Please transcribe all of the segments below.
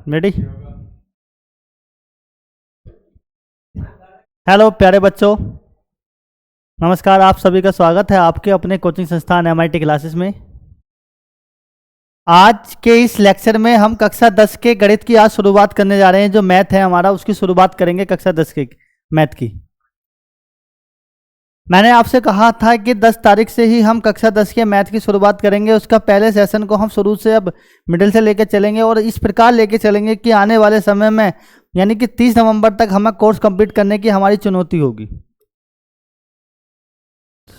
Ready. Hello प्यारे बच्चों, नमस्कार। आप सभी का स्वागत है आपके अपने कोचिंग संस्थान MIT क्लासेस में। आज के इस लेक्चर में हम कक्षा 10 के गणित की आज शुरुआत करने जा रहे हैं। जो मैथ है हमारा, उसकी शुरुआत करेंगे कक्षा 10 के मैथ की। मैंने आपसे कहा था कि 10 तारीख से ही हम कक्षा 10 के मैथ की शुरुआत करेंगे। उसका पहले सेशन को हम शुरू से अब मिडिल से लेकर चलेंगे और इस प्रकार लेकर चलेंगे कि आने वाले समय में यानी कि 30 नवंबर तक हमें कोर्स कंप्लीट करने की हमारी चुनौती होगी।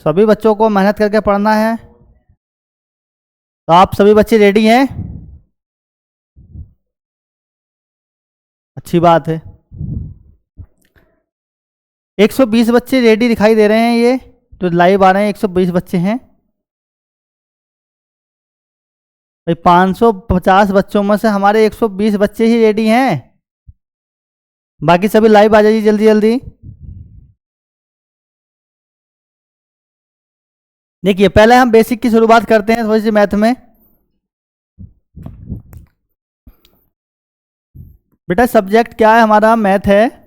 सभी बच्चों को मेहनत करके पढ़ना है। तो आप सभी बच्चे रेडी हैं? अच्छी बात है। 120 बच्चे रेडी दिखाई दे रहे हैं। ये जो लाइव आ रहे हैं 120 बच्चे हैं भाई। 550 बच्चों में से हमारे 120 बच्चे ही रेडी हैं। बाकी सभी लाइव आ जाइए जल्दी जल्दी। देखिए, पहले हम बेसिक की शुरुआत करते हैं थोड़ी सी मैथ में। बेटा सब्जेक्ट क्या है हमारा? मैथ है।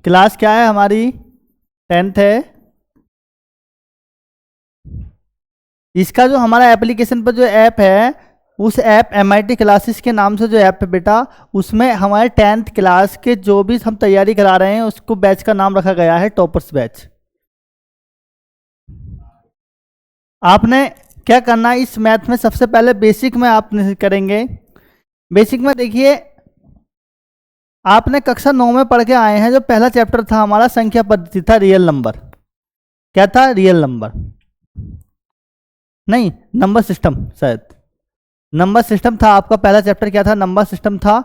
क्लास क्या है हमारी? 10th है। इसका जो हमारा एप्लीकेशन पर जो ऐप है, उस ऐप MIT क्लासेस के नाम से जो ऐप है बेटा, उसमें हमारे 10th क्लास के जो भी हम तैयारी करा रहे हैं उसको बैच का नाम रखा गया है टॉपर्स बैच। आपने क्या करना है इस मैथ में? सबसे पहले बेसिक में आप करेंगे। बेसिक में देखिए, आपने कक्षा 9 में पढ़ के आए हैं। जो पहला चैप्टर था हमारा संख्या पद्धति था, रियल नंबर। क्या था? रियल नंबर नहीं, नंबर सिस्टम। शायद नंबर सिस्टम था आपका पहला चैप्टर। क्या था? नंबर सिस्टम था।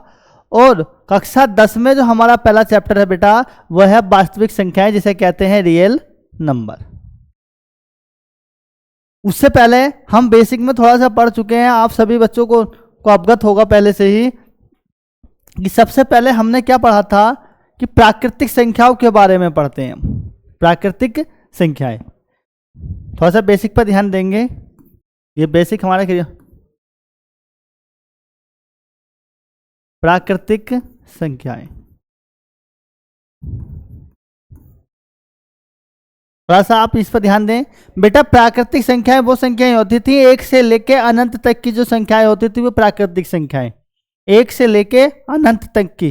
और कक्षा 10 में जो हमारा पहला चैप्टर है बेटा, वह है वास्तविक संख्याएं, जिसे कहते हैं रियल नंबर। उससे पहले हम बेसिक में थोड़ा सा पढ़ चुके हैं। आप सभी बच्चों को अवगत होगा पहले से ही कि सबसे पहले हमने क्या पढ़ा था कि प्राकृतिक संख्याओं के बारे में पढ़ते हैं। प्राकृतिक संख्याएं, थोड़ा सा बेसिक पर ध्यान देंगे। ये बेसिक हमारे प्राकृतिक संख्याएं। थोड़ा सा आप इस पर ध्यान दें बेटा। प्राकृतिक संख्याएं वो संख्याएं होती थी 1 से लेके अनंत तक की। जो संख्याएं होती थी वो प्राकृतिक संख्याएं 1 से लेके अनंत तक की,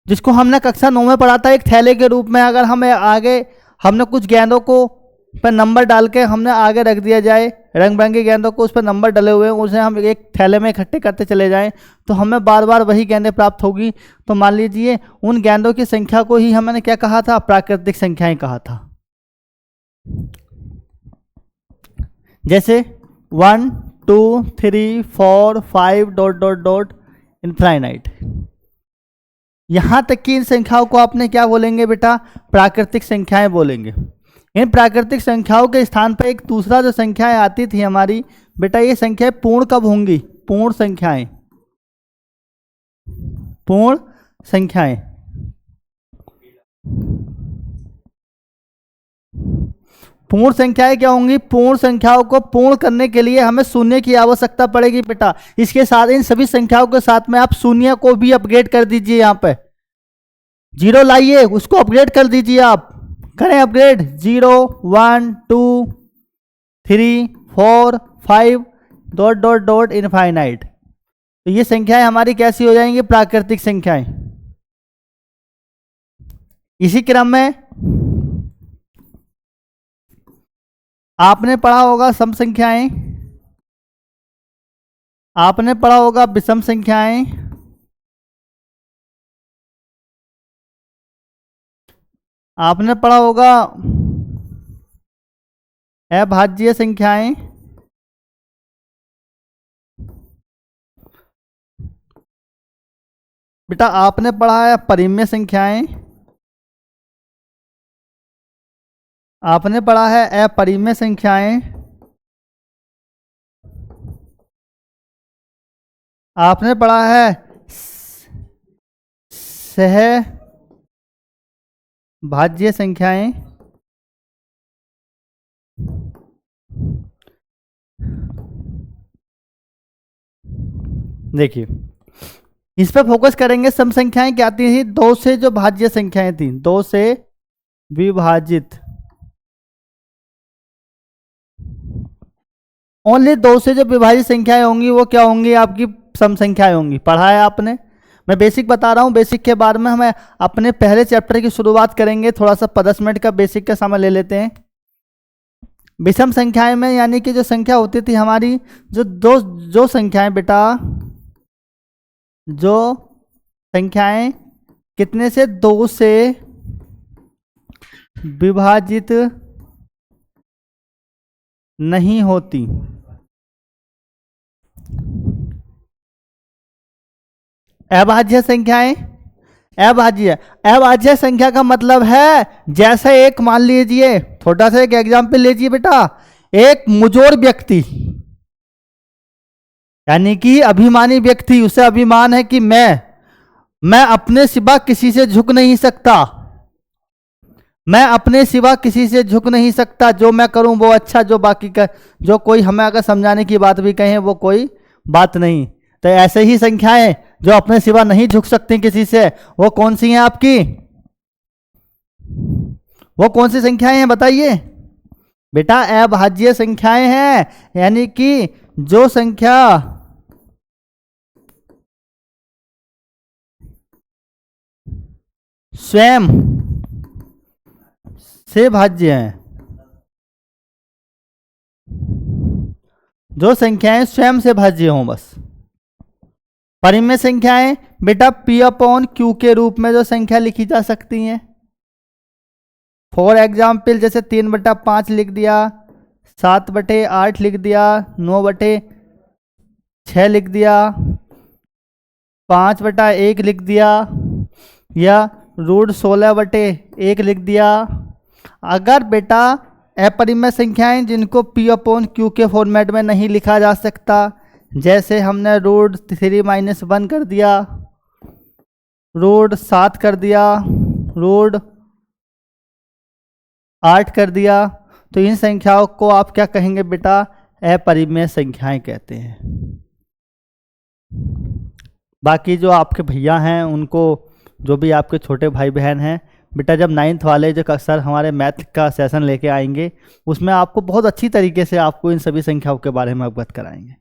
जिसको हमने कक्षा 9 में पढ़ा था एक थैले के रूप में। अगर हमें आगे हमने कुछ गेंदों को पर नंबर डाल के हमने आगे रख दिया जाए, रंग बिरंगी गेंदों को उस पर नंबर डले हुए हैं, उसे हम एक थैले में इकट्ठे करते चले जाएं तो हमें बार बार वही गेंदें प्राप्त होगी। तो मान लीजिए उन गेंदों की संख्या को ही हमने क्या कहा था? प्राकृतिक संख्याएं कहा था। जैसे 1 2 3 4 5 डॉट डॉट डॉट इनफाइनाइट। यहां तक कि इन संख्याओं को आपने क्या बोलेंगे बेटा? प्राकृतिक संख्याएं बोलेंगे। इन प्राकृतिक संख्याओं के स्थान पर एक दूसरा जो संख्याएं आती थी हमारी बेटा, ये संख्याएं पूर्ण कब होंगी? पूर्ण संख्याएं। पूर्ण संख्याएं। पूर्ण संख्याएं क्या होंगी? पूर्ण संख्याओं को पूर्ण करने के लिए हमें शून्य की आवश्यकता पड़ेगी बेटा। इसके साथ इन सभी संख्याओं के साथ में आप शून्य को भी अपग्रेड कर दीजिए। यहां पे जीरो लाइए, उसको अपग्रेड कर दीजिए। आप करें upgrade. 0 1 2 3 4 5 dot dot dot infinite. तो ये संख्याएं हमारी कैसी हो जाएंगी? प्राकृतिक संख्याएं। इसी क्रम में आपने पढ़ा होगा सम संख्याएं, आपने पढ़ा होगा विषम संख्याएं, आपने पढ़ा होगा अभाज्य संख्याएं, बेटा आपने पढ़ा है परिमेय संख्याएं, आपने पढ़ा है अपरिमेय संख्याएं, आपने पढ़ा है सहभाज्य संख्याएं, देखिए इस पर फोकस करेंगे। सम संख्याएं क्या आती थी? 2 से जो भाज्य संख्याएं थी, 2 से विभाजित, ओनली 2 से जो विभाजित संख्याएं होंगी वो क्या होंगी? आपकी सम संख्याएं होंगी। पढ़ा है आपने? मैं बेसिक बता रहा हूँ। बेसिक के बाद में हमें अपने पहले चैप्टर की शुरुआत करेंगे। थोड़ा सा 10 मिनट का बेसिक का समय ले लेते हैं। विषम संख्याएं में यानी कि जो संख्या होती थी हमारी, जो संख्याएं बेटा, जो संख्याएं कितने से? 2 से विभाजित नहीं होती, अभाज्य संख्याएं। अभाज्य संख्या का मतलब है, जैसे एक मान लीजिए, छोटा सा एक एग्जाम्पल लीजिए बेटा, एक मुजोर व्यक्ति यानी कि अभिमानी व्यक्ति, उसे अभिमान है कि मैं अपने सिवा किसी से झुक नहीं सकता, मैं अपने सिवा किसी से झुक नहीं सकता, जो मैं करूं वो अच्छा, जो बाकी का, जो कोई हमें अगर समझाने की बात भी कहें वो कोई बात नहीं। तो ऐसे ही संख्याएं जो अपने सिवा नहीं झुक सकती किसी से, वो कौन सी हैं आपकी? वो कौन सी संख्याएं हैं बताइए बेटा? अभाज्य संख्याएं हैं, यानी कि जो संख्या स्वयं से भाज्य हैं, जो संख्याएं स्वयं से भाज्य हों बस। परिमेय संख्याएं बेटा P अपॉन Q के रूप में जो संख्या लिखी जा सकती हैं। फॉर एग्जाम्पल जैसे 3/5 लिख दिया, 7/8 लिख दिया, 9/6 लिख दिया, 5/1 लिख दिया, या √16/1 लिख दिया। अगर बेटा अपरिमेय संख्याएं जिनको P अपॉन Q के फॉर्मेट में नहीं लिखा जा सकता, जैसे हमने √3 - 1 कर दिया, √7 कर दिया, √8 कर दिया, तो इन संख्याओं को आप क्या कहेंगे बेटा? अपरिमेय संख्याएं कहते हैं। बाकी जो आपके भैया हैं, उनको, जो भी आपके छोटे भाई बहन हैं बेटा, जब 9th वाले जो सर हमारे मैथ का सेशन लेके आएंगे, उसमें आपको बहुत अच्छी तरीके से आपको इन सभी संख्याओं के बारे में अवगत कराएंगे।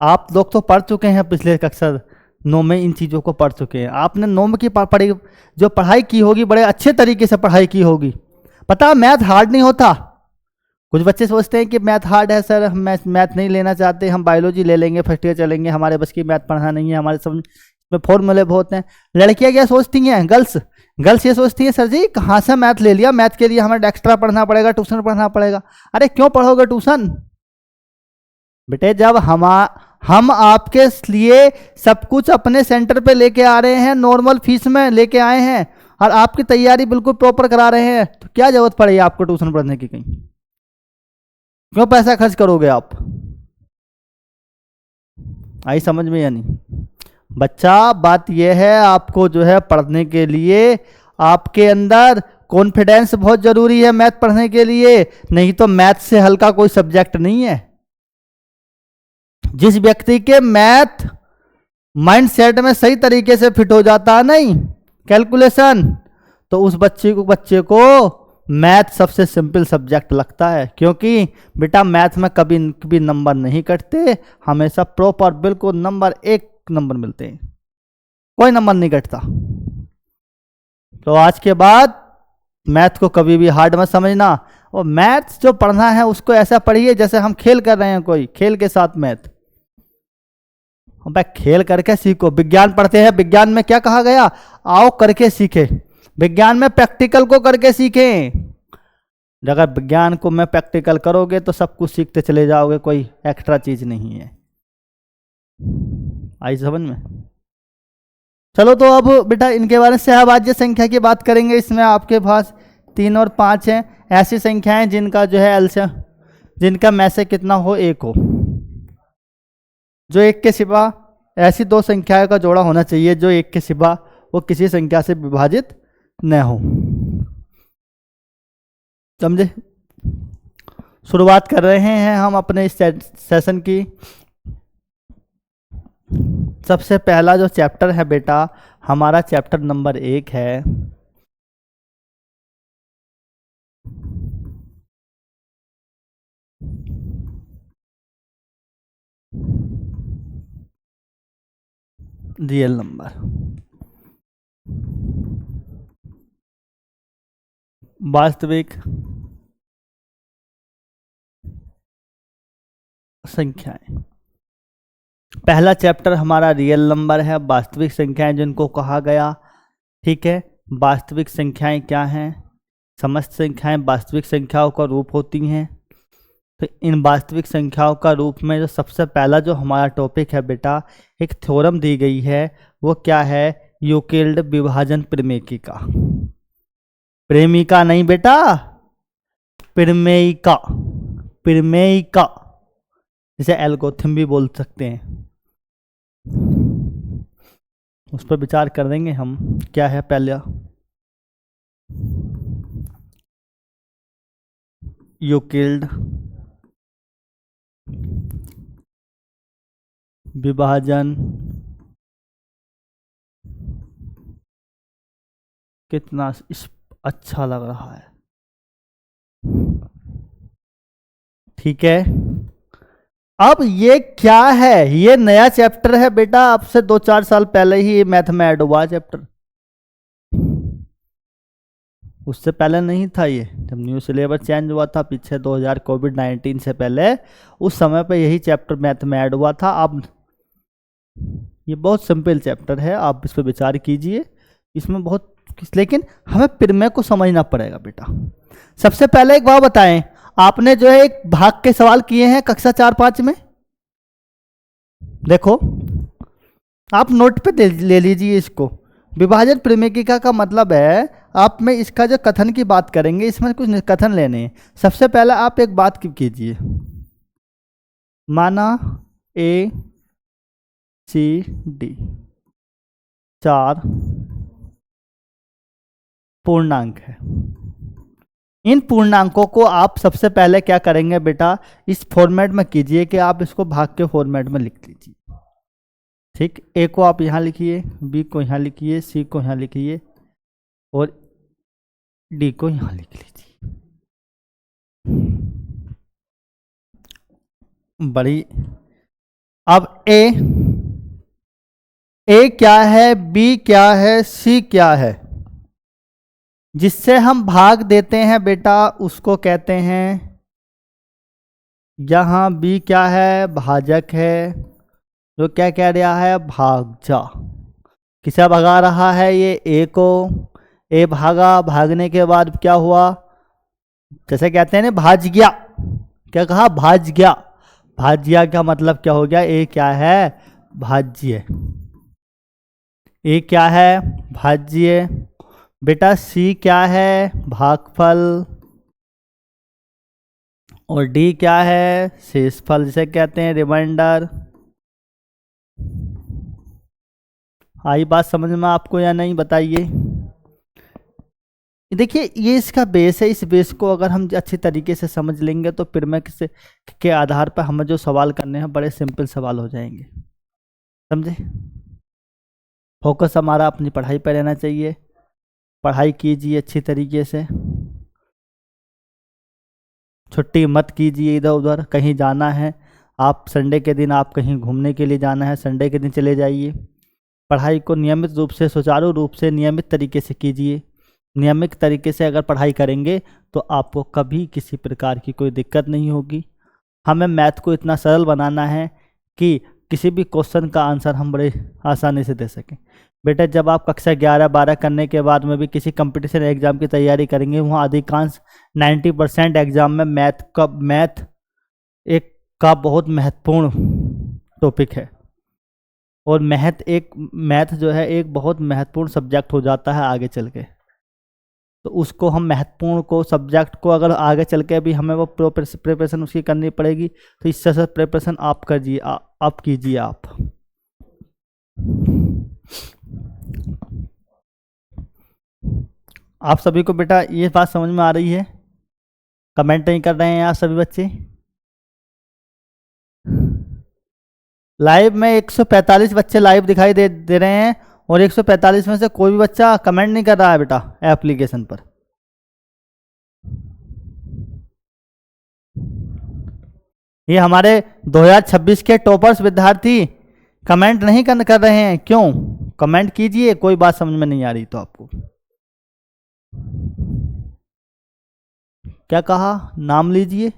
आप लोग तो पढ़ चुके हैं, पिछले कक्षा 9 में इन चीज़ों को पढ़ चुके हैं। आपने 9 की पढ़ाई जो पढ़ाई की होगी, बड़े अच्छे तरीके से पढ़ाई की होगी। पता, मैथ हार्ड नहीं होता। कुछ बच्चे सोचते हैं कि मैथ हार्ड है सर, हम मैथ नहीं लेना चाहते, हम बायोलॉजी ले लेंगे, फर्स्ट ईयर चलेंगे, हमारे बस की मैथ पढ़ना नहीं है, हमारे समझ में फॉर्मूले बहुत हैं। लड़कियां क्या सोचती हैं? गर्ल्स ये सोचती हैं सर जी कहाँ से मैथ ले लिया, मैथ के लिए हमें एक्स्ट्रा पढ़ना पड़ेगा, ट्यूशन पढ़ना पड़ेगा। अरे क्यों पढ़ोगे ट्यूशन बेटे? जब हम आपके लिए सब कुछ अपने सेंटर पे लेके आ रहे हैं, नॉर्मल फीस में लेके आए हैं, और आपकी तैयारी बिल्कुल प्रॉपर करा रहे हैं, तो क्या जरूरत पड़ेगी आपको ट्यूशन पढ़ने की? कहीं क्यों पैसा खर्च करोगे आप? आई समझ में या नहीं बच्चा? बात यह है, आपको जो है पढ़ने के लिए आपके अंदर कॉन्फिडेंस बहुत जरूरी है मैथ पढ़ने के लिए, नहीं तो मैथ से हल्का कोई सब्जेक्ट नहीं है। जिस व्यक्ति के मैथ माइंडसेट में सही तरीके से फिट हो जाता है नहीं कैलकुलेशन, तो उस बच्चे को मैथ सबसे सिंपल सब्जेक्ट लगता है। क्योंकि बेटा मैथ में कभी कभी नंबर नहीं कटते, हमेशा प्रॉपर बिल्कुल नंबर 1 नंबर मिलते हैं, कोई नंबर नहीं कटता। तो आज के बाद मैथ को कभी भी हार्ड मत समझना, और मैथ जो पढ़ना है उसको ऐसा पढ़िए जैसे हम खेल कर रहे हैं, कोई खेल के साथ मैथ। भाई खेल करके सीखो। विज्ञान पढ़ते हैं, विज्ञान में क्या कहा गया? आओ करके सीखे। विज्ञान में प्रैक्टिकल को करके सीखें। अगर विज्ञान को में प्रैक्टिकल करोगे तो सब कुछ सीखते चले जाओगे, कोई एक्स्ट्रा चीज नहीं है। आई समझ में? चलो तो अब बेटा इनके बारे में सहभाज्य संख्या की बात करेंगे। इसमें आपके पास 3 और 5 हैं, ऐसी संख्याएं जिनका जो है एलसीएम, जिनका में से कितना हो? 1 हो। जो 1 के सिवा, ऐसी 2 संख्याओं का जोड़ा होना चाहिए जो 1 के सिवा वो किसी संख्या से विभाजित न हो। समझे? शुरुआत कर रहे हैं हम अपने इस सेशन की। सबसे पहला जो चैप्टर है बेटा हमारा चैप्टर नंबर 1 है रियल नंबर, वास्तविक संख्याएं। पहला चैप्टर हमारा रियल नंबर है, वास्तविक संख्याएं जिनको कहा गया। ठीक है, वास्तविक संख्याएं क्या हैं? समस्त संख्याएं वास्तविक संख्याओं का रूप होती हैं। तो इन वास्तविक संख्याओं का रूप में जो सबसे पहला जो हमारा टॉपिक है बेटा, एक थ्योरम दी गई है, वो क्या है? यूक्लिड विभाजन प्रमेयिका। प्रेमिका नहीं बेटा, प्रमेयिका, प्रमेयिका, जिसे एल्गोरिथम भी बोल सकते हैं। उस पर विचार कर देंगे हम, क्या है पहला यूक्लिड विभाजन कितना अच्छा लग रहा है। ठीक है, अब ये क्या है? ये नया चैप्टर है बेटा, आपसे 2-4 साल पहले ही मैथ में ऐड हुआ चैप्टर, उससे पहले नहीं था। ये जब न्यू सिलेबस चेंज हुआ था पीछे 2000 कोविड-19 से पहले, उस समय पे यही चैप्टर मैथ में ऐड हुआ था। अब ये बहुत सिंपल चैप्टर है, आप इस पर विचार कीजिए। इसमें बहुत, लेकिन हमें प्रमेय को समझना पड़ेगा बेटा। सबसे पहले एक बात बताएं, आपने जो है एक भाग के सवाल किए हैं कक्षा 4-5 में, देखो आप नोट पे ले लीजिए इसको। विभाजन प्रमेयिका का मतलब है, आप में इसका जो कथन की बात करेंगे, इसमें कुछ कथन लेने हैं। सबसे पहले आप एक बात कीजिए, माना A C D 4 पूर्णांक है। इन पूर्णांकों को आप सबसे पहले क्या करेंगे बेटा, इस फॉर्मेट में कीजिए कि आप इसको भाग के फॉर्मेट में लिख लीजिए। ठीक, ए को आप यहाँ लिखिए, बी को यहाँ लिखिए, सी को यहाँ लिखिए और डी को यहाँ लिख लीजिए। बड़ी, अब ए क्या है, बी क्या है, सी क्या है, जिससे हम भाग देते हैं बेटा उसको कहते हैं, यहाँ बी क्या है, भाजक है, जो क्या कह रहा है, भागजा। किसे भगा रहा है? ये ए को। ए भागा, भागने के बाद क्या हुआ? जैसे कहते हैं ना, भाज गया। क्या कहा? भाज गया। भाज्य का मतलब क्या हो गया? ए क्या है? भाज्य। ए क्या है? भाज्य। बेटा सी क्या है? भागफल। और डी क्या है? शेषफल, जिसे कहते हैं रिमाइंडर। आई बात समझ में आपको या नहीं, बताइए। देखिए ये इसका बेस है, इस बेस को अगर हम अच्छी तरीके से समझ लेंगे तो प्रमेय के आधार पर हमें जो सवाल करने हैं बड़े सिंपल सवाल हो जाएंगे, समझे। फोकस हमारा अपनी पढ़ाई पर रहना चाहिए, पढ़ाई कीजिए अच्छी तरीके से, छुट्टी मत कीजिए इधर उधर। कहीं जाना है आप, संडे के दिन आप कहीं घूमने के लिए जाना है, संडे के दिन चले जाइए। पढ़ाई को नियमित रूप से, सुचारू रूप से, नियमित तरीके से कीजिए। नियमित तरीके से अगर पढ़ाई करेंगे तो आपको कभी किसी प्रकार की कोई दिक्कत नहीं होगी। हमें मैथ को इतना सरल बनाना है कि किसी भी क्वेश्चन का आंसर हम बड़े आसानी से दे सकें। बेटा जब आप कक्षा 11-12 करने के बाद में भी किसी कंपटीशन एग्जाम की तैयारी करेंगे, वहाँ अधिकांश 90% एग्जाम में मैथ एक का बहुत महत्वपूर्ण टॉपिक है। और मैथ जो है एक बहुत महत्वपूर्ण सब्जेक्ट हो जाता है आगे चल के। तो उसको हम महत्वपूर्ण को, सब्जेक्ट को अगर आगे चल के भी हमें वो प्रिपरेशन उसकी करनी पड़ेगी, तो इससे से प्रिपरेशन आप कीजिए, आप कीजिए। आप सभी को बेटा ये बात समझ में आ रही है? कमेंट नहीं कर रहे हैं आप सभी बच्चे? लाइव में 145 बच्चे लाइव दिखाई दे रहे हैं और 145 में से कोई भी बच्चा कमेंट नहीं कर रहा है बेटा एप्लीकेशन पर। ये हमारे 2026 के टॉपर्स विद्यार्थी कमेंट नहीं कर रहे हैं, क्यों? कमेंट कीजिए, कोई बात समझ में नहीं आ रही तो आपको। क्या कहा? नाम लीजिए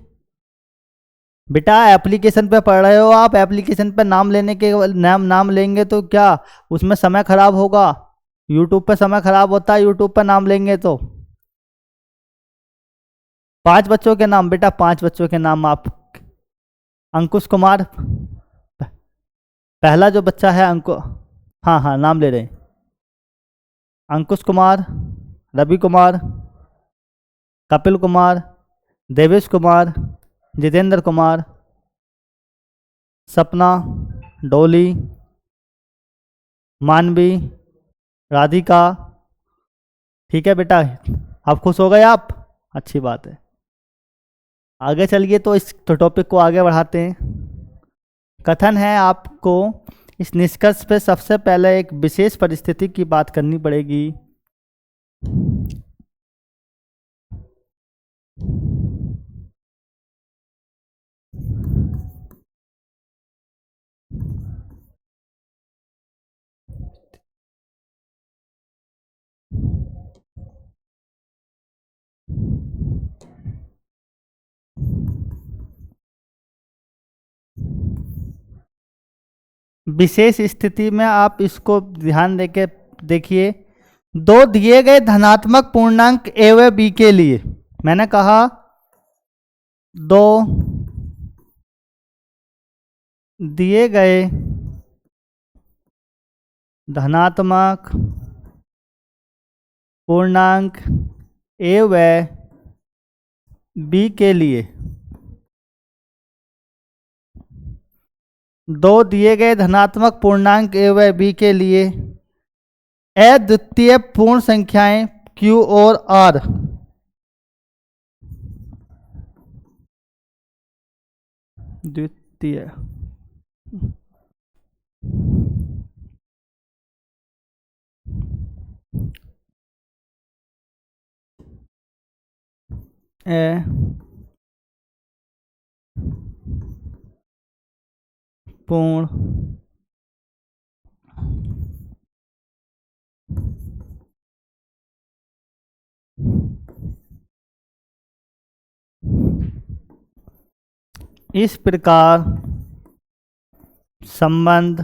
बेटा। एप्लीकेशन पे पढ़ रहे हो आप, एप्लीकेशन पे नाम लेने के नाम लेंगे तो क्या उसमें समय खराब होगा? यूट्यूब पे समय खराब होता है यूट्यूब पे नाम लेंगे तो। 5 बच्चों के नाम बेटा, 5 बच्चों के नाम आप। अंकुश कुमार, पहला जो बच्चा है हाँ हाँ नाम ले रहे हैं। अंकुश कुमार, रवि कुमार, कपिल कुमार, देवेश कुमार, जितेंद्र कुमार, सपना, डोली, मानवी, राधिका। ठीक है बेटा, आप खुश हो गए आप? अच्छी बात है। आगे चलिए तो इस टॉपिक को आगे बढ़ाते हैं। कथन है आपको इस निष्कर्ष पे सबसे पहले एक विशेष परिस्थिति की बात करनी पड़ेगी। विशेष स्थिति में आप इसको ध्यान देके देखिए। दो दिए गए धनात्मक पूर्णांक ए व बी के लिए, मैंने कहा दो दिए गए धनात्मक पूर्णांक ए व बी के लिए, दो दिए गए धनात्मक पूर्णांक ए व बी के लिए अद्वितीय पूर्ण संख्याएं Q और R द्वितीय पूर्ण इस प्रकार संबंध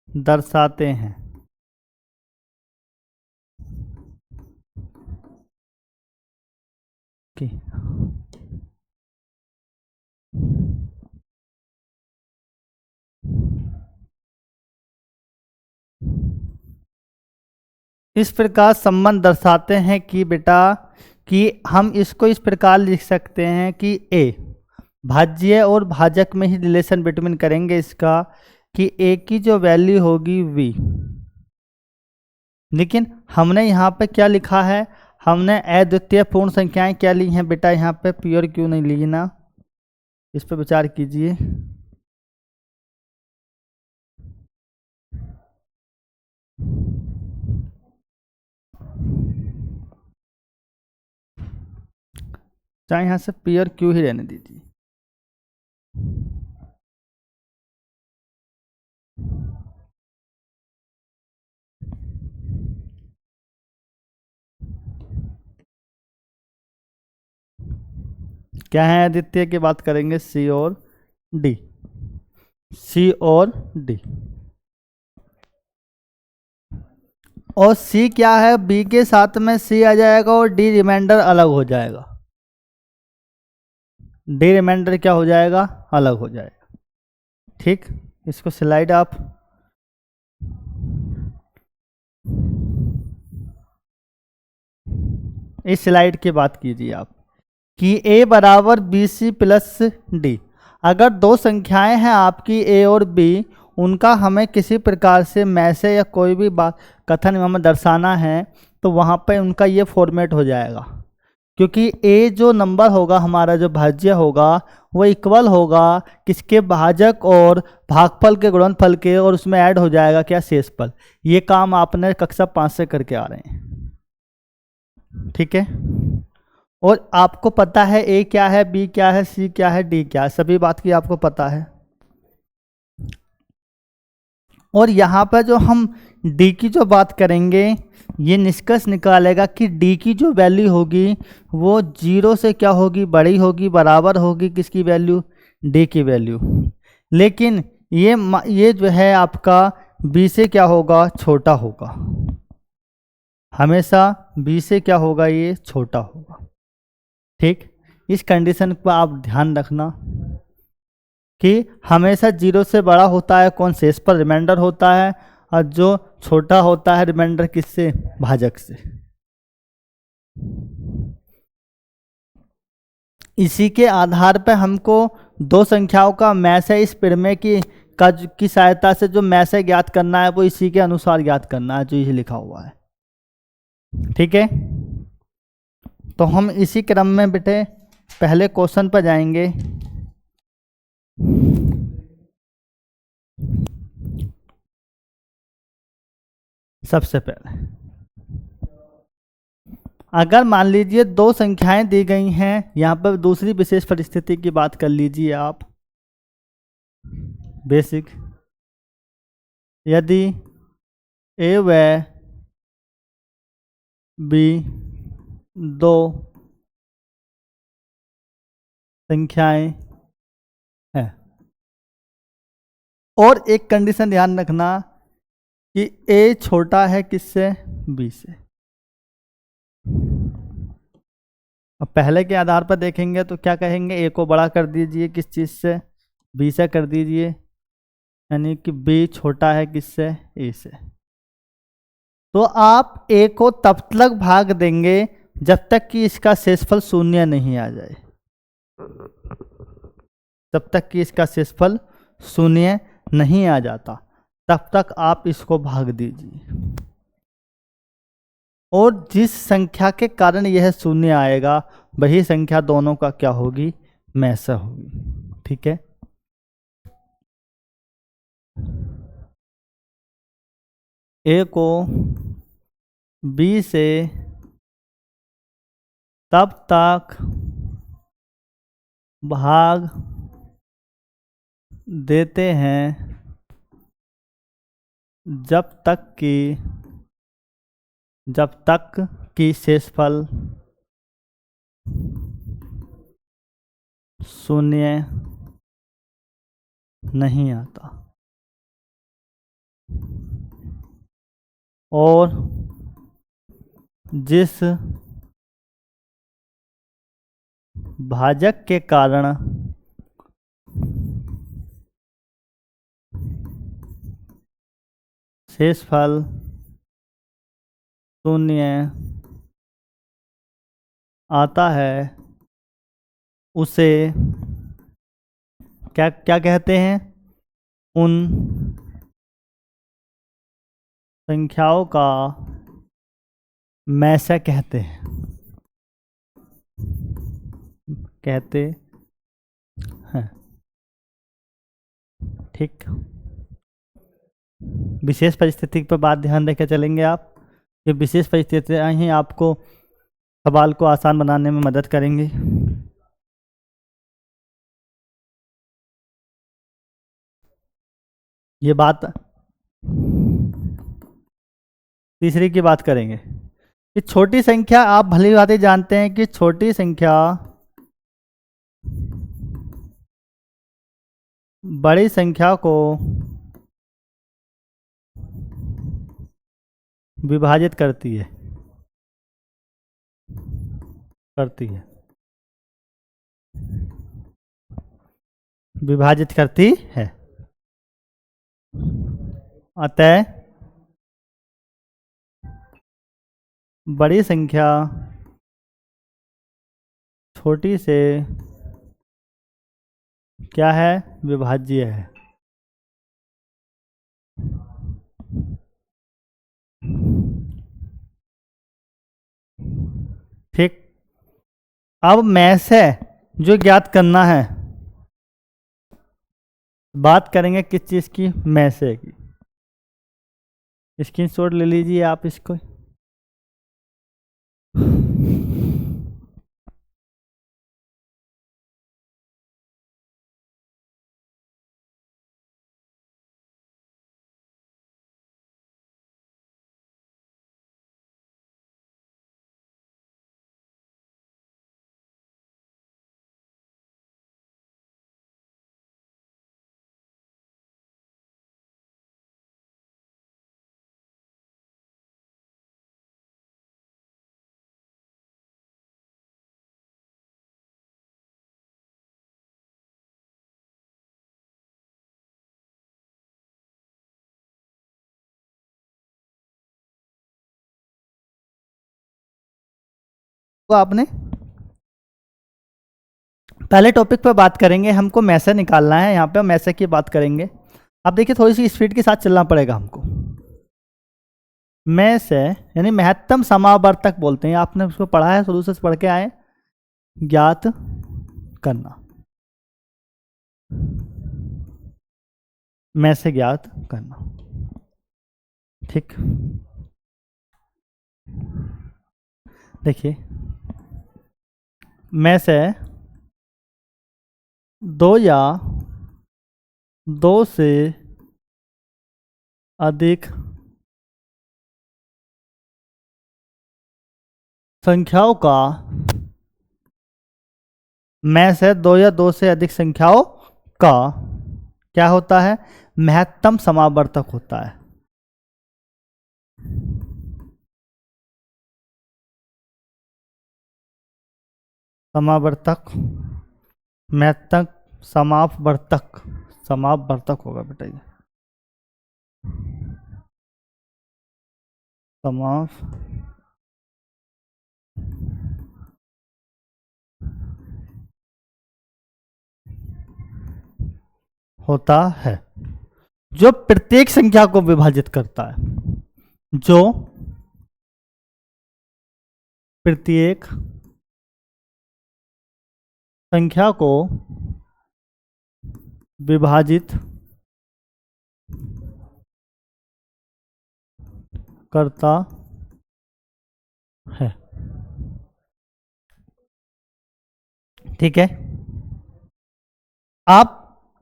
दर्शाते हैं। इस प्रकार संबंध दर्शाते हैं कि बेटा कि हम इसको इस प्रकार लिख सकते हैं कि ए भाज्य और भाजक में ही रिलेशन बिटवीन करेंगे इसका कि ए की जो वैल्यू होगी वी। लेकिन हमने यहाँ पे क्या लिखा है? हमने अद्वितीय पूर्ण संख्याएं क्या ली हैं बेटा? यहाँ पे प्योर क्यों नहीं ली ना? इस पर विचार कीजिए। चाहे यहाँ से प्योर क्यों ही रहने दीजिए। क्या है? आदित्य की बात करेंगे सी और डी, सी और डी। और सी क्या है? बी के साथ में सी आ जाएगा और डी रिमाइंडर अलग हो जाएगा। डी रिमाइंडर क्या हो जाएगा? अलग हो जाएगा। ठीक, इसको स्लाइड आप इस स्लाइड की बात कीजिए आप कि a बराबर बी सी प्लस डी। अगर दो संख्याएं हैं आपकी a और b, उनका हमें किसी प्रकार से मैसेज या कोई भी बात कथन हमें दर्शाना है तो वहाँ पे उनका ये फॉर्मेट हो जाएगा। क्योंकि a जो नंबर होगा हमारा जो भाज्य होगा वो इक्वल होगा किसके, भाजक और भागफल के गुणनफल के, और उसमें ऐड हो जाएगा क्या, शेषफल। ये काम आपने कक्षा 5 से करके आ रहे हैं, ठीक है। और आपको पता है a क्या है, b क्या है, c क्या है, d क्या है, सभी बात की आपको पता है। और यहाँ पर जो हम d की जो बात करेंगे, ये निष्कर्ष निकालेगा कि d की जो वैल्यू होगी वो 0 से क्या होगी, बड़ी होगी, बराबर होगी किसकी वैल्यू, d की वैल्यू। लेकिन ये जो है आपका b से क्या होगा, छोटा होगा, हमेशा b से क्या होगा, ये छोटा होगा, ठीक। इस कंडीशन पर आप ध्यान रखना कि हमेशा 0 से बड़ा होता है कौन, शेषफल रिमाइंडर होता है, और जो छोटा होता है रिमाइंडर किससे, भाजक से। इसी के आधार पर हमको दो संख्याओं का मैसे इस प्रमेय की सहायता से जो मैसे ज्ञात करना है वो इसी के अनुसार ज्ञात करना है जो ये लिखा हुआ है, ठीक है। तो हम इसी क्रम में बेटे पहले क्वेश्चन पर जाएंगे। सबसे पहले अगर मान लीजिए दो संख्याएं दी गई हैं, यहाँ पर दूसरी विशेष परिस्थिति की बात कर लीजिए आप, बेसिक। यदि ए व बी दो संख्याएं हैं, और एक कंडीशन ध्यान रखना कि ए छोटा है किससे, बी से। अब पहले के आधार पर देखेंगे तो क्या कहेंगे, ए को बड़ा कर दीजिए किस चीज़ से, बी से कर दीजिए, यानी कि बी छोटा है किससे, ए से। तो आप ए को तब तक भाग देंगे जब तक कि इसका शेषफल शून्य नहीं आ जाए, तब तक कि इसका शेषफल शून्य नहीं आ जाता, तब तक आप इसको भाग दीजिए। और जिस संख्या के कारण यह शून्य आएगा वही संख्या दोनों का क्या होगी, मैसा होगी, ठीक है। ए को बी से तब तक भाग देते हैं जब तक कि शेषफल शून्य नहीं आता। और जिस भाजक के कारण शेषफल शून्य आता है उसे क्या क्या कहते हैं, उन संख्याओं का मैसा कहते हैं, कहते हैं, ठीक। विशेष परिस्थिति पर बात ध्यान देकर चलेंगे आप, ये विशेष परिस्थितियां ही आपको सवाल को आसान बनाने में मदद करेंगी। ये बात तीसरी की बात करेंगे कि छोटी संख्या, आप भली भांति जानते हैं कि छोटी संख्या बड़ी संख्या को विभाजित करती है, विभाजित करती है। अतः बड़ी संख्या छोटी से क्या है, विभाज्य है, ठीक। अब मैथ है जो ज्ञात करना है, बात करेंगे किस चीज की, मैथ है की। स्क्रीनशॉट ले लीजिए आप इसको। तो आपने पहले टॉपिक पर बात करेंगे, हमको मैसेज निकालना है, यहाँ पे मैसेज की बात करेंगे। अब देखिए थोड़ी सी स्पीड के साथ चलना पड़ेगा हमको। मैसेज यानी महत्तम समावर्तक बोलते हैं, आपने उसको पढ़ा है, शुरू से पढ़ के आए। ज्ञात करना, मैसेज ज्ञात करना, ठीक। देखिए मैसेज दो या दो से अधिक संख्याओं का, मैसेज दो या दो से अधिक संख्याओं का क्या होता है, महत्तम समावर्तक होता है। समावर्तक, महत्तम समावर्तक, समावर्तक होगा बेटा ये, समाव होता है, जो प्रत्येक संख्या को विभाजित करता है, जो प्रत्येक संख्या को विभाजित करता है, ठीक है।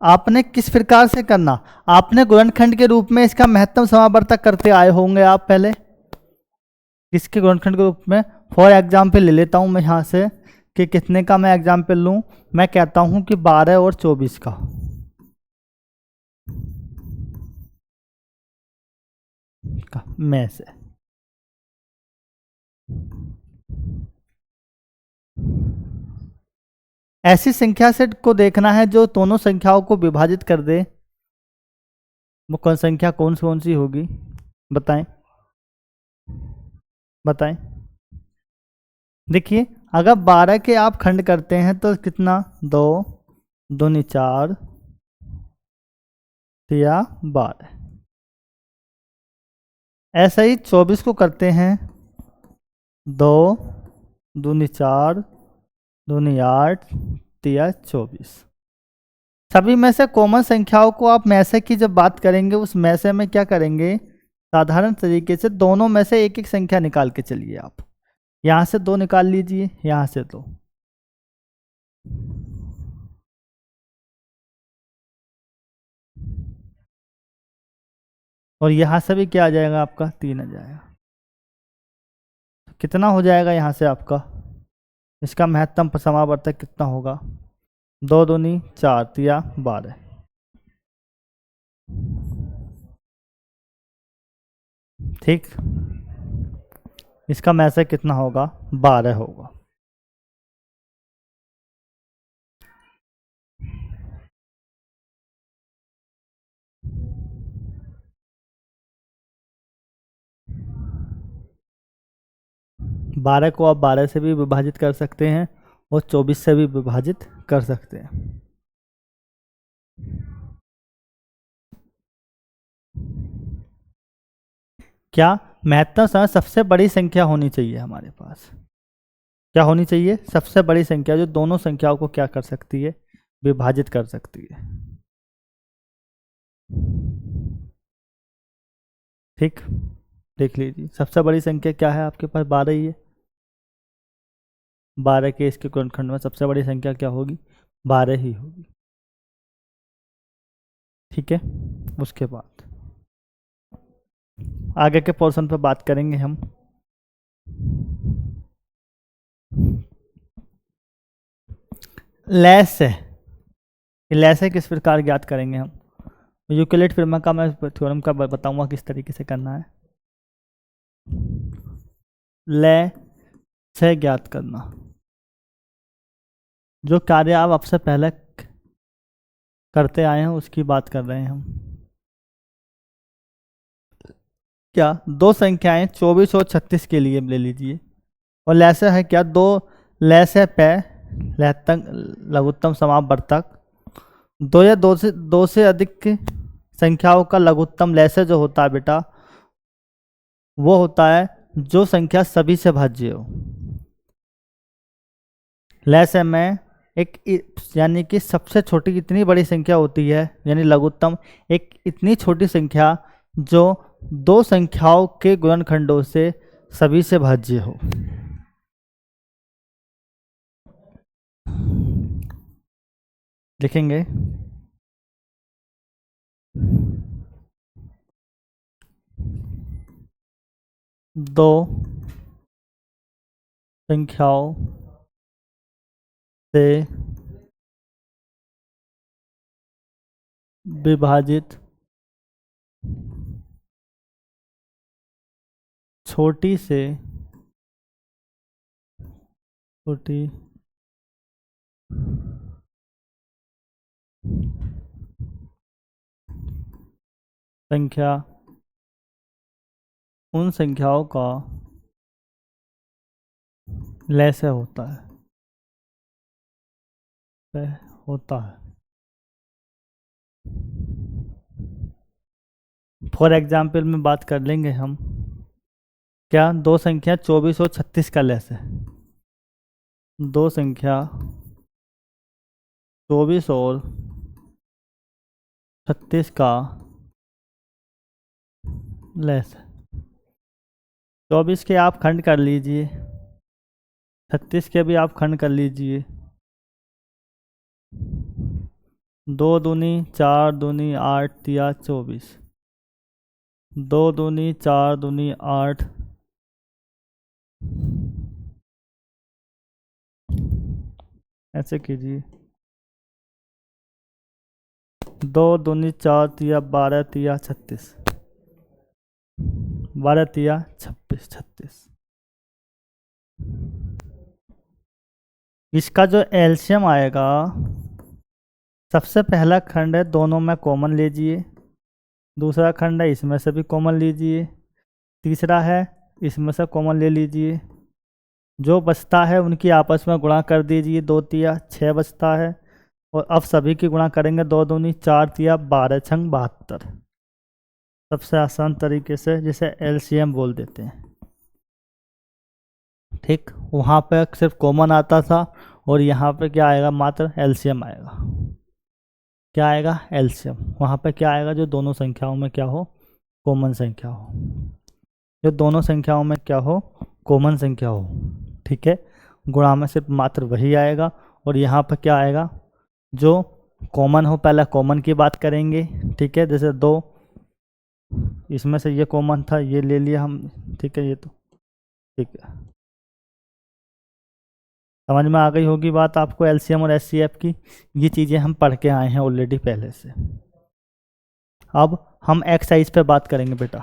आपने किस प्रकार से करना, आपने गुणनखंड के रूप में इसका महत्तम समावर्तक करते आए होंगे आप पहले। किसके गुणनखंड के रूप में, फॉर एग्जाम्पल ले लेता हूं मैं यहां से कि कितने का मैं एग्जाम्पल लूं, मैं कहता हूं कि 12 और 24 का में से ऐसी संख्या सेट को देखना है जो दोनों संख्याओं को विभाजित कर दे। वो कौन संख्या कौन सी होगी, बताएं बताएं। देखिए अगर 12 के आप खंड करते हैं तो कितना, 2 दूनी 4 या 12। ऐसा ही 24 को करते हैं, 2 दूनी 4 दूनी 8 या 24। सभी में से कॉमन संख्याओं को आप मैसे की जब बात करेंगे, उस मैसे में क्या करेंगे, साधारण तरीके से दोनों में से एक एक संख्या निकाल के चलिए। आप यहां से 2 निकाल लीजिए, यहां से 2, और यहां से भी क्या आ जाएगा आपका, 3 आ जाएगा। कितना हो जाएगा यहां से आपका, इसका महत्तम समावर्तक कितना होगा, 2 दूनी 4 या 12, ठीक। इसका मैसे कितना होगा, 12 होगा। बारह को आप 12 से भी विभाजित कर सकते हैं और 24 से भी विभाजित कर सकते हैं। क्या महत्तम समय सबसे बड़ी संख्या होनी चाहिए हमारे पास, क्या होनी चाहिए? सबसे बड़ी संख्या जो दोनों संख्याओं को क्या कर सकती है? विभाजित कर सकती है। ठीक, देख लीजिए सबसे बड़ी संख्या क्या है आपके पास? 12 ही है। 12 के इसके गुणनखंड में सबसे बड़ी संख्या क्या होगी? 12 ही होगी। ठीक है, उसके बाद आगे के पोर्शन पर बात करेंगे हम। लैस है, लैस है किस प्रकार ज्ञात करेंगे हम? यूक्लिड फिल्म का मैं थ्योरम का बताऊंगा किस तरीके से करना है। लय से ज्ञात करना, जो कार्य आप आपसे पहले करते आए हैं उसकी बात कर रहे हैं हम। क्या दो संख्याएं 24 और 36 के लिए ले लीजिए, और लैसे है क्या? दो लैसे पे लहतक लघुत्तम समापवर्तक, दो से अधिक संख्याओं का लघुत्तम लैसे जो होता है बेटा, वो होता है जो संख्या सभी से भाज्य हो। लैसे में एक यानी कि सबसे छोटी इतनी बड़ी संख्या होती है, यानी लघुत्तम एक इतनी छोटी संख्या जो दो संख्याओं के गुणनखंडों से सभी से भाज्य हो। देखेंगे दो संख्याओं से विभाजित छोटी से छोटी संख्या उन संख्याओं का लैसे होता है, होता है। फॉर एग्जाम्पल में बात कर लेंगे हम, क्या दो संख्या 24 और 36 का लैसे, दो संख्या 24 और 36 का लैसे। 24 के आप खंड कर लीजिए, 36 के भी आप खंड कर लीजिए। 2 दूनी 4 दूनी 8 तिया 24, 2 दूनी 4 दूनी 8, ऐसे कीजिए। 2 दूनी 4 तिया 12 तिया 36, 12 तिया 26, 36। इसका जो एलसीएम आएगा, सबसे पहला खंड है दोनों में कॉमन लीजिए, दूसरा खंड है इसमें से भी कॉमन लीजिए, तीसरा है इसमें से कॉमन ले लीजिए, जो बचता है उनकी आपस में गुणा कर दीजिए, 2 तिया 6 बचता है। और अब सभी की गुणा करेंगे, 2 दूनी 4 तिया 12 छंग 72। सबसे आसान तरीके से जिसे एलसीएम बोल देते हैं। ठीक, वहाँ पे सिर्फ कॉमन आता था और यहाँ पे क्या आएगा? मात्र एलसीएम आएगा। क्या आएगा? एलसीएम। वहाँ पे क्या आएगा? जो दोनों संख्याओं में क्या हो? कॉमन संख्या हो। जो दोनों संख्याओं में क्या हो? कॉमन संख्या हो। ठीक है, गुणा में सिर्फ मात्र वही आएगा। और यहाँ पर क्या आएगा? जो कॉमन हो, पहले कॉमन की बात करेंगे। ठीक है, जैसे 2, इसमें से ये कॉमन था, ये ले लिया हम। ठीक है, ये तो ठीक है, समझ में आ गई होगी बात आपको एलसीएम और एचसीएफ की। ये चीज़ें हम पढ़ के आए हैं ऑलरेडी पहले से। अब हम एक्सरसाइज पे बात करेंगे बेटा।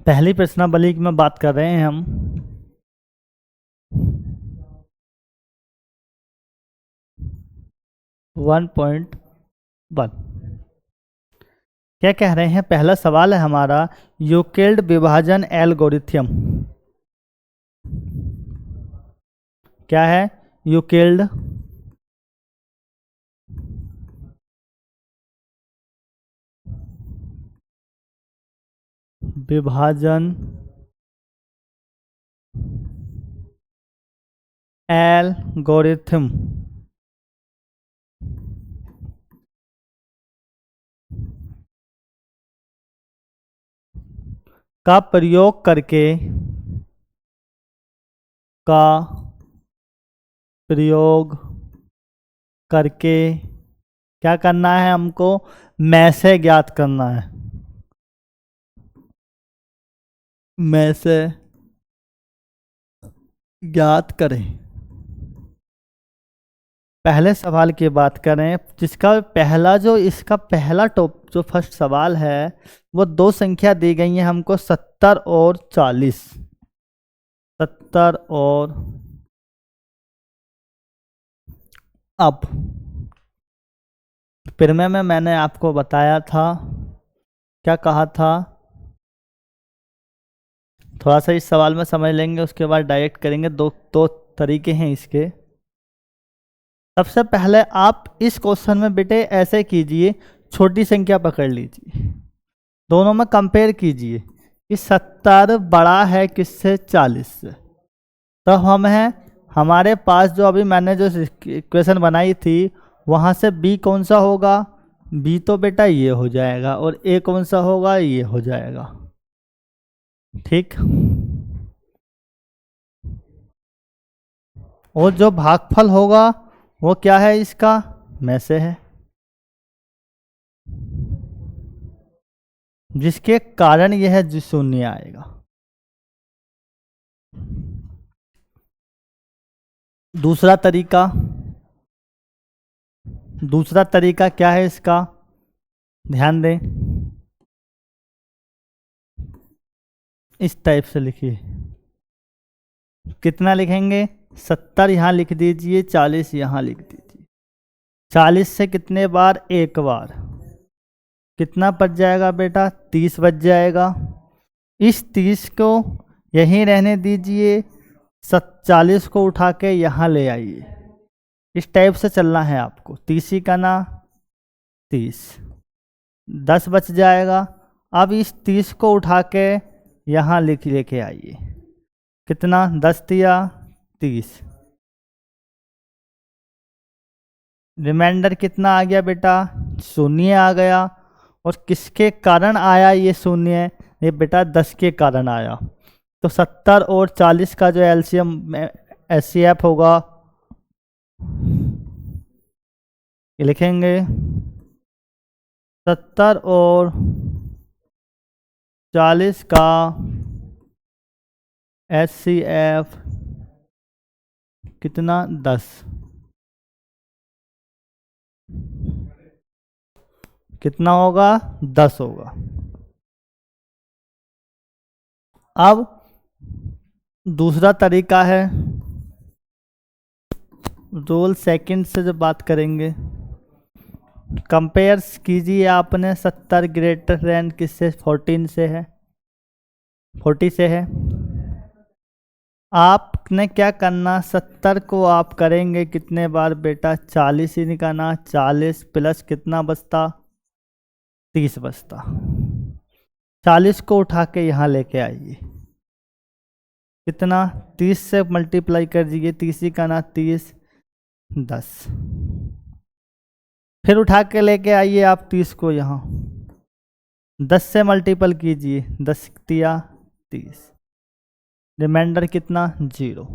पहली प्रश्नावली की में बात कर रहे हैं हम। वन पॉइंट वन क्या कह रहे हैं? पहला सवाल है हमारा, यूक्लिड विभाजन एल्गोरिथम। क्या है? यूक्लिड विभाजन एल्गोरिथम का प्रयोग करके क्या करना है हमको, में से ज्ञात करना है, में से ज्ञात करें। पहले सवाल की बात करें, जिसका पहला इसका पहला जो फर्स्ट सवाल है वो दो संख्या दी गई है हमको 70 और 40। 70 और अब प्रीमियम में मैंने आपको बताया था, क्या कहा था, थोड़ा सा इस सवाल में समझ लेंगे उसके बाद डायरेक्ट करेंगे। दो तरीके हैं इसके। सबसे पहले आप इस क्वेश्चन में बेटे ऐसे कीजिए, छोटी संख्या पकड़ लीजिए, दोनों में कंपेयर कीजिए कि 70 बड़ा है किससे, 40 से। तो हम हैं, हमारे पास जो अभी मैंने जो इक्वेशन बनाई थी वहाँ से b कौन सा होगा, b तो बेटा ये हो जाएगा, और a कौन सा होगा, ये हो जाएगा। ठीक, और जो भागफल होगा वो क्या है, इसका में से है, जिसके कारण यह शून्य आएगा। दूसरा तरीका क्या है इसका, ध्यान दें, इस टाइप से लिखिए। कितना लिखेंगे, 70 यहाँ लिख दीजिए, 40 यहाँ लिख दीजिए। 40 से कितने बार, एक बार, कितना बच जाएगा बेटा, 30 बच जाएगा। इस 30 को यहीं रहने दीजिए, 40 को उठा के यहाँ ले आइए। इस टाइप से चलना है आपको। 30 का ना 30, 10 बच जाएगा। अब इस 30 को उठा के यहाँ लेके आइए, कितना, 10 दिया 30, रिमाइंडर कितना आ गया बेटा, शून्य आ गया। और किसके कारण आया ये शून्य, ये बेटा 10 के कारण आया। तो 70 और 40 का जो एलसीएम एचसीएफ होगा, ये लिखेंगे 70 और 40 का एचसीएफ कितना, 10, कितना होगा, 10 होगा। अब दूसरा तरीका है, रोल सेकंड से जब बात करेंगे, कंपेयर कीजिए आपने 70 ग्रेटर देन किससे, 14 से है, 40 से है। आपने क्या करना, 70 को आप करेंगे कितने बार बेटा, 40 ही निकालना, 40 प्लस कितना बचता, 30 बचता। 40 को उठा के यहाँ लेके आइए, कितना, 30 से मल्टीप्लाई कर दीजिए, 30 का ना 30, 10, फिर उठा के लेके आइए आप 30 को यहाँ, 10 से मल्टीपल कीजिए, 10 दिया 30, रिमाइंडर कितना, 0।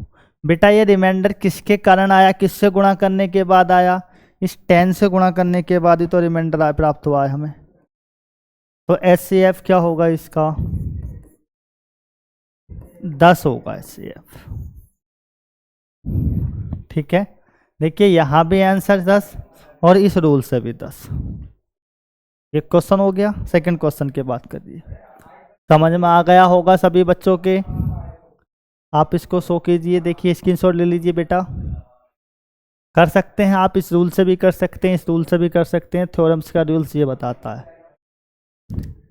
बेटा ये रिमाइंडर किसके कारण आया, किससे गुणा करने के बाद आया, इस 10 से गुणा करने के बाद ही तो रिमाइंडर प्राप्त हुआ है हमें। तो एचसीएफ क्या होगा इसका, 10 होगा एचसीएफ। ठीक है, देखिए यहाँ भी आंसर 10 और इस रूल से भी 10। एक क्वेश्चन हो गया। सेकंड क्वेश्चन की बात करिए, समझ में आ गया होगा सभी बच्चों के। आप इसको शो कीजिए, देखिए स्क्रीनशॉट ले लीजिए बेटा। कर सकते हैं आप, इस रूल से भी कर सकते हैं, इस रूल से भी कर सकते हैं। थ्योरम्स का रूल्स ये बताता है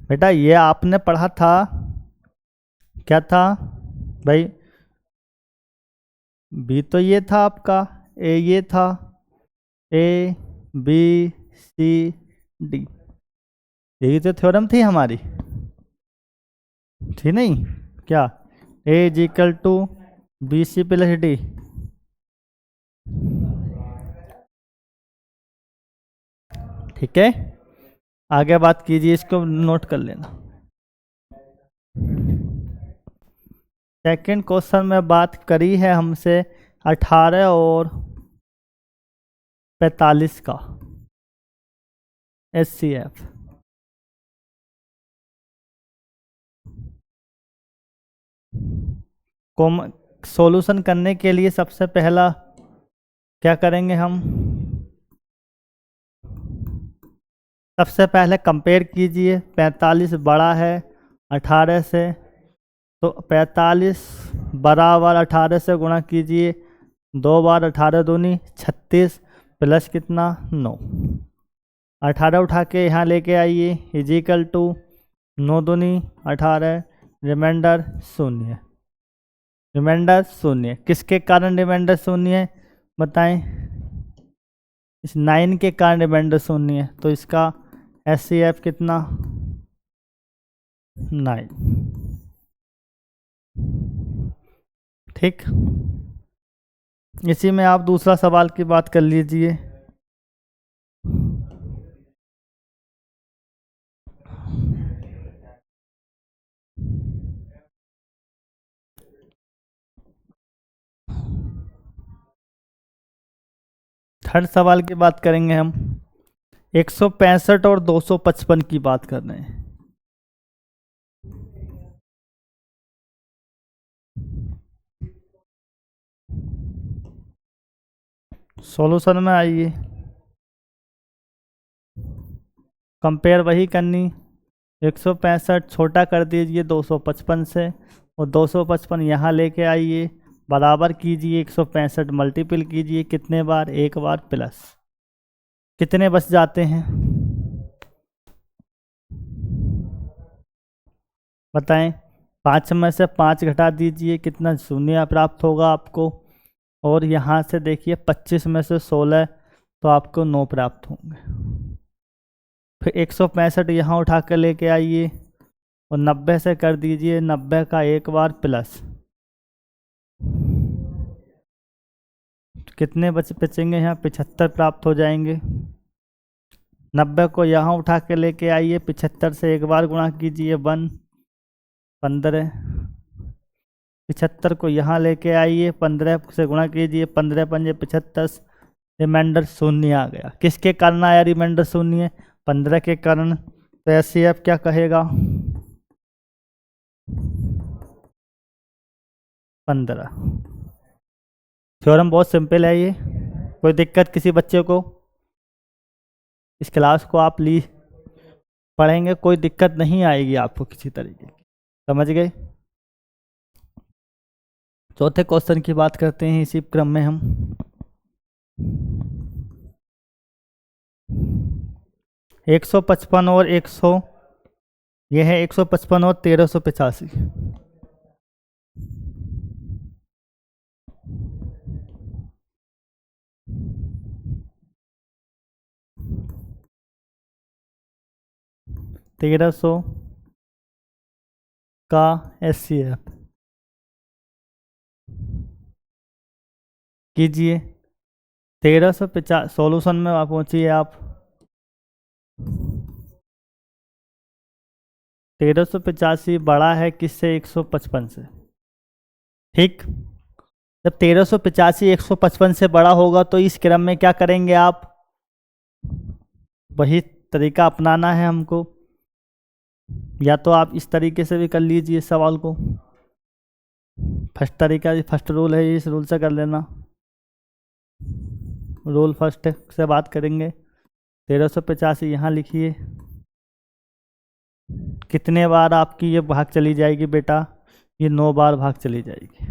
बेटा। ये आपने पढ़ा था, क्या था भाई, बी तो ये था आपका, ए ये था, ए बी सी डी, यही तो थ्योरम थी हमारी। ठीक नहीं क्या, A is equal to B C plus D. ठीक है, आगे बात कीजिए, इसको नोट कर लेना। सेकंड क्वेश्चन में बात करी है हमसे 18 और 45 का HCF। सॉल्यूशन करने के लिए सबसे पहला क्या करेंगे हम, सबसे पहले कंपेयर कीजिए। 45 बड़ा है 18 से, तो 45 बराबर 18 से गुणा कीजिए, 2 बार 18 दूनी 36 प्लस कितना 9। 18 उठा के यहाँ लेके आइए, इजिकल टू 9 दूनी 18, रिमाइंडर 0। रिमाइंडर 0 किसके कारण रिमाइंडर 0 है बताएं, इस 9 के कारण रिमाइंडर 0 है, तो इसका HCF कितना 9। ठीक, इसी में आप दूसरा सवाल की बात कर लीजिए। थर्ड सवाल की बात करेंगे हम, 165 और 255 की बात कर रहे हैं। सॉल्यूशन में आइए, कंपेयर वही करनी, 165 छोटा कर दीजिए 255 से, और 255 यहाँ लेके आइए, बराबर कीजिए 165 मल्टीपल कीजिए कितने बार, एक बार, प्लस कितने बच जाते हैं बताएं। 5 में से 5 घटा दीजिए, कितना 0 प्राप्त होगा आपको, और यहाँ से देखिए 25 में से 16, तो आपको 9 प्राप्त होंगे। फिर 165 यहाँ उठा कर लेके आइए, और 90 से कर दीजिए 90 का एक बार प्लस, कितने बचेंगे यहाँ 75 प्राप्त हो जाएंगे। 90 को यहाँ उठा के लेके आइए, 75 से एक बार गुणा कीजिए 1, 15। 75 को यहाँ लेके आइए, 15 से गुणा कीजिए, 15 पंजे 75, रिमाइंडर 0 आ गया। किसके कारण आया रिमाइंडर 0, 15 के कारण। तो HCF क्या कहेगा 15। थ्योरम बहुत सिंपल है ये, कोई दिक्कत किसी बच्चे को, इस क्लास को आप पढ़ेंगे कोई दिक्कत नहीं आएगी आपको किसी तरीके की, समझ गए। चौथे क्वेश्चन की बात करते हैं इसी क्रम में हम। 155 और 100, यह है 155 और 1385। तेरह सौ का HCF कीजिए। 1350 सॉल्यूशन में आप पहुंचिए आप, 1385 बड़ा है किससे 155 से। ठीक, जब 1385 155 से बड़ा होगा तो इस क्रम में क्या करेंगे आप, वही तरीका अपनाना है हमको, या तो आप इस तरीके से भी कर लीजिए इस सवाल को, फर्स्ट तरीका, फर्स्ट रूल है, इस रूल से कर लेना। रूल फर्स्ट से बात करेंगे, 1385 यहाँ लिखिए, कितने बार आपकी ये भाग चली जाएगी बेटा, ये 9 बार भाग चली जाएगी,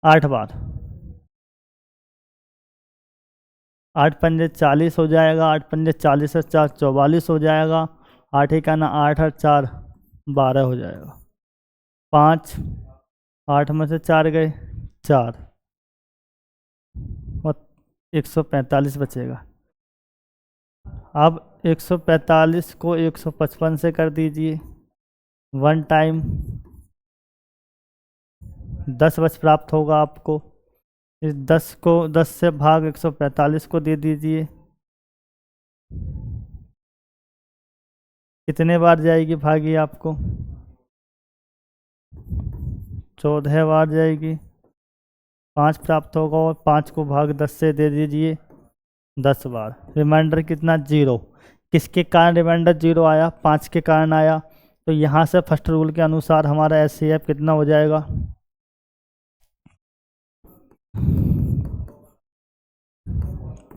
8 बार, 8 पंजे 40 हो जाएगा, 8 पंजे 40 से 4 44 हो जाएगा, 8 ही का ना 8 और 4 12 हो जाएगा, 5, 8 में से 4 गए 4, और 145 बचेगा। अब 145 को 155 से कर दीजिए। 1 टाइम 10 बच प्राप्त होगा आपको। इस 10 को 10 से भाग 145 को दे दीजिए। कितने बार जाएगी भागी आपको? 14 बार जाएगी। 5 प्राप्त होगा और 5 को भाग 10 से दे दीजिए 10 बार। रिमाइंडर कितना? 0। किसके कारण रिमाइंडर 0 आया? 5 के कारण आया। तो यहाँ से फर्स्ट रूल के अनुसार हमारा एचसीएफ कितना हो जाएगा?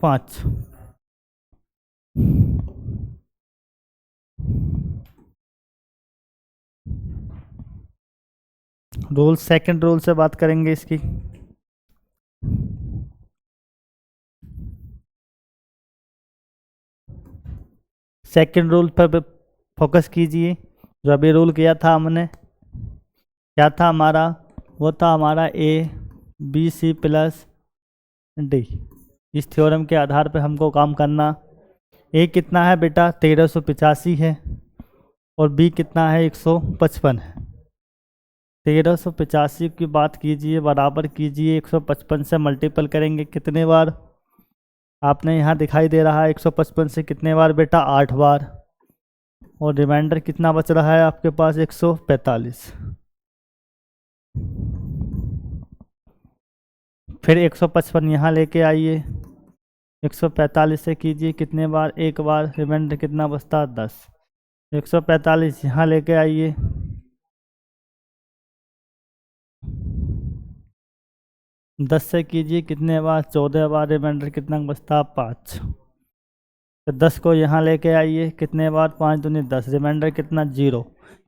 5। रूल सेकंड रूल से बात करेंगे इसकी। सेकंड रूल पर फोकस कीजिए। जो अभी रूल किया था हमने, क्या था हमारा? वो था हमारा A B C plus D. इस थ्योरम के आधार पर हमको काम करना। ए कितना है बेटा? 1385 है। और बी कितना है? 155 है। 1385 की बात कीजिए, बराबर कीजिए 155 से मल्टीपल करेंगे कितने बार? आपने यहाँ दिखाई दे रहा है 155 से कितने बार बेटा? 8 बार। और रिमाइंडर कितना बच रहा है आपके पास? 145। फिर 155 यहाँ लेके आइए। 145 से कीजिए कितने बार? 1 बार। रिमाइंडर कितना बचता? 10। 145 यहाँ लेके आइए। 10 से कीजिए कितने बार? 14 बार। रिमाइंडर कितना बचता? 5। तो 10 को यहाँ लेके आइए कितने बार? 5 दूनी 10। रिमाइंडर कितना? 0।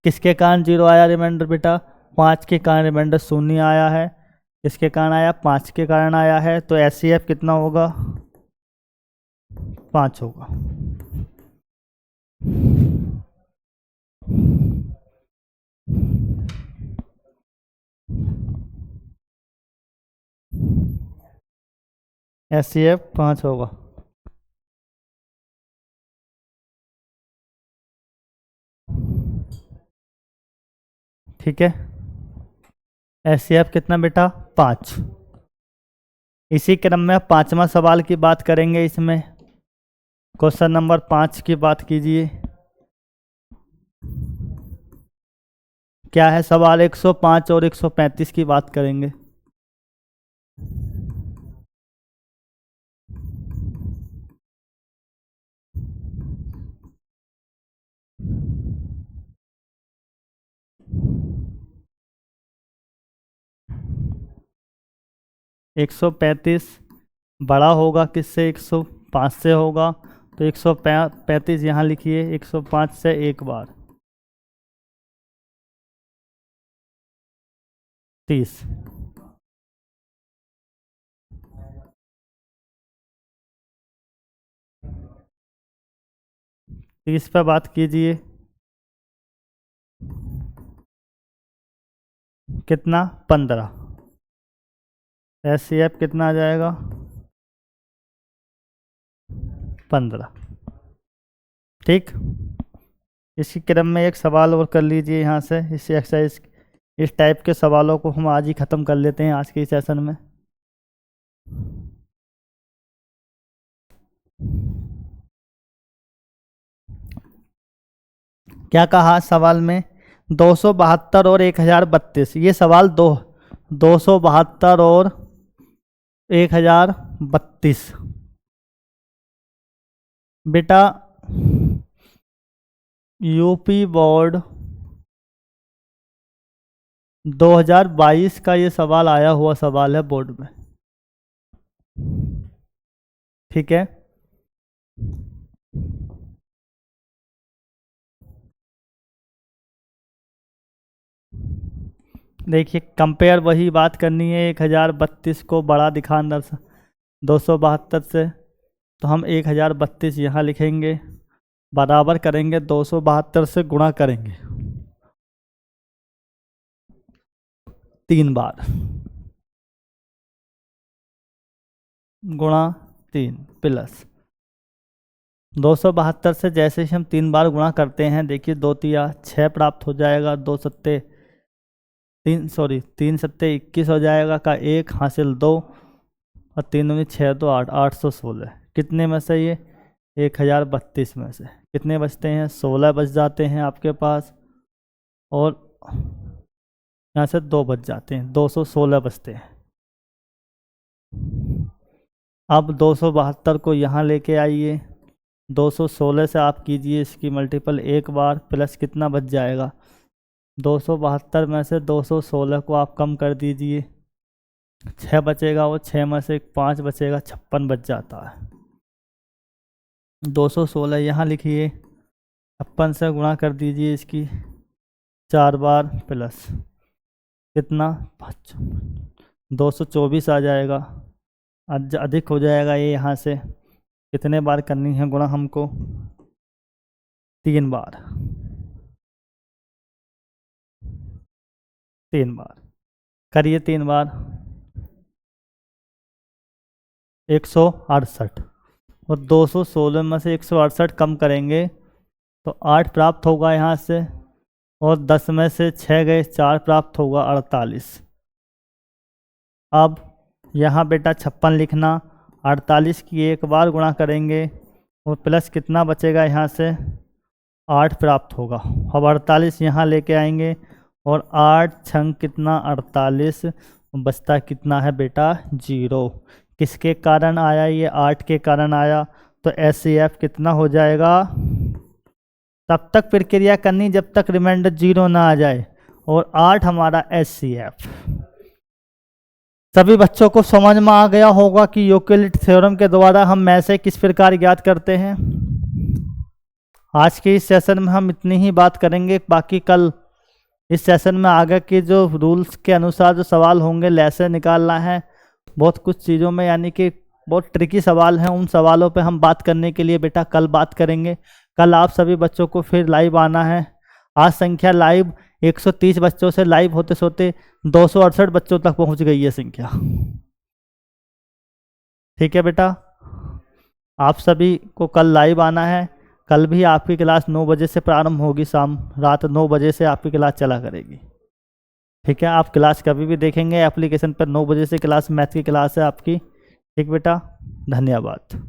किसके कारण 0 आया रिमाइंडर बेटा? 5 के कारण रिमाइंडर 0 आया है। किसके कारण आया? 5 के कारण आया है। तो एचसीएफ कितना होगा? 5 होगा। एचसीएफ 5 होगा। ठीक है। एचसीएफ कितना बेटा? 5। इसी क्रम में 5वां सवाल की बात करेंगे। इसमें क्वेश्चन नंबर 5 की बात कीजिए। क्या है सवाल? 105 और 135 की बात करेंगे। एक 135 बड़ा होगा किससे? 105 से होगा। तो 135 यहाँ लिखिए। 105 से 1 बार 30। 30 पे बात कीजिए। कितना? 15। एचसीएफ कितना आ जाएगा? 15। ठीक। इसी क्रम में एक सवाल और कर लीजिए यहाँ से। इस एक्सरसाइज इस टाइप के सवालों को हम आज ही ख़त्म कर लेते हैं आज के सेशन में। क्या कहा सवाल में? 272 और 1032। ये सवाल 272 और 1032 बेटा यूपी बोर्ड 2022 का ये सवाल आया हुआ सवाल है बोर्ड में। ठीक है। देखिए कंपेयर वही बात करनी है। 1032 को बड़ा दिखान दर्शा 272 से, तो हम 1032 यहाँ लिखेंगे। बराबर करेंगे 272 से गुणा करेंगे 3 बार। गुणा 3 प्लस 272 से जैसे ही हम 3 बार गुणा करते हैं, देखिए 2 तिया 6 प्राप्त हो जाएगा, 3 सत्ते 21 हो जाएगा का 1 हासिल 2 और 3 दूनी 6 2 8 816। कितने में से ये 1032 में से कितने बचते हैं? 16 बच जाते हैं आपके पास, और यहाँ से 2 बच जाते हैं, 216 बचते हैं। अब 272 को यहाँ लेके आइए, 216 से आप कीजिए इसकी मल्टीपल एक बार, प्लस कितना बच जाएगा? 272 में से 216 को आप कम कर दीजिए, 6 बचेगा, वो 6 में से 5 बचेगा, 56 बच जाता है। 216 यहाँ लिखिए, 56 से गुणा कर दीजिए इसकी 4 बार, प्लस कितना 224 आ जाएगा। अधिक हो जाएगा ये, यहाँ से कितने बार करनी है गुणा हमको? 3 बार, 3 बार करिए, 3 बार 168, और 216 में से 168 कम करेंगे तो 8 प्राप्त होगा यहाँ से, और 10 में से 6 गए 4 प्राप्त होगा 48। अब यहाँ बेटा 56 लिखना, 48 की एक बार गुणा करेंगे और प्लस कितना बचेगा? यहाँ से 8 प्राप्त होगा। अब 48 यहाँ लेके आएंगे, और 8 छंग कितना? 48, बचता कितना है बेटा? 0। किसके कारण आया ये? 8 के कारण आया। तो SCF कितना हो जाएगा? तब तक प्रक्रिया करनी जब तक रिमाइंडर 0 ना आ जाए, और 8 हमारा SCF। सभी बच्चों को समझ में आ गया होगा कि यूक्लिड थ्योरम के द्वारा हम मैसे किस प्रकार ज्ञात करते हैं। आज के इस सेशन में हम इतनी ही बात करेंगे, बाकी कल इस सेशन में आगे के जो रूल्स के अनुसार जो सवाल होंगे, लेसे निकालना है बहुत कुछ चीज़ों में, यानी कि बहुत ट्रिकी सवाल हैं, उन सवालों पे हम बात करने के लिए बेटा कल बात करेंगे। कल आप सभी बच्चों को फिर लाइव आना है। आज संख्या लाइव 130 बच्चों से लाइव होते सोते 268 बच्चों तक पहुंच गई है संख्या। ठीक है बेटा, आप सभी को कल लाइव आना है। कल भी आपकी क्लास 9 बजे से प्रारंभ होगी, शाम रात 9 बजे से आपकी क्लास चला करेगी। ठीक है, आप क्लास कभी भी देखेंगे एप्लीकेशन पर, 9 बजे से क्लास मैथ की क्लास है आपकी। ठीक बेटा, धन्यवाद।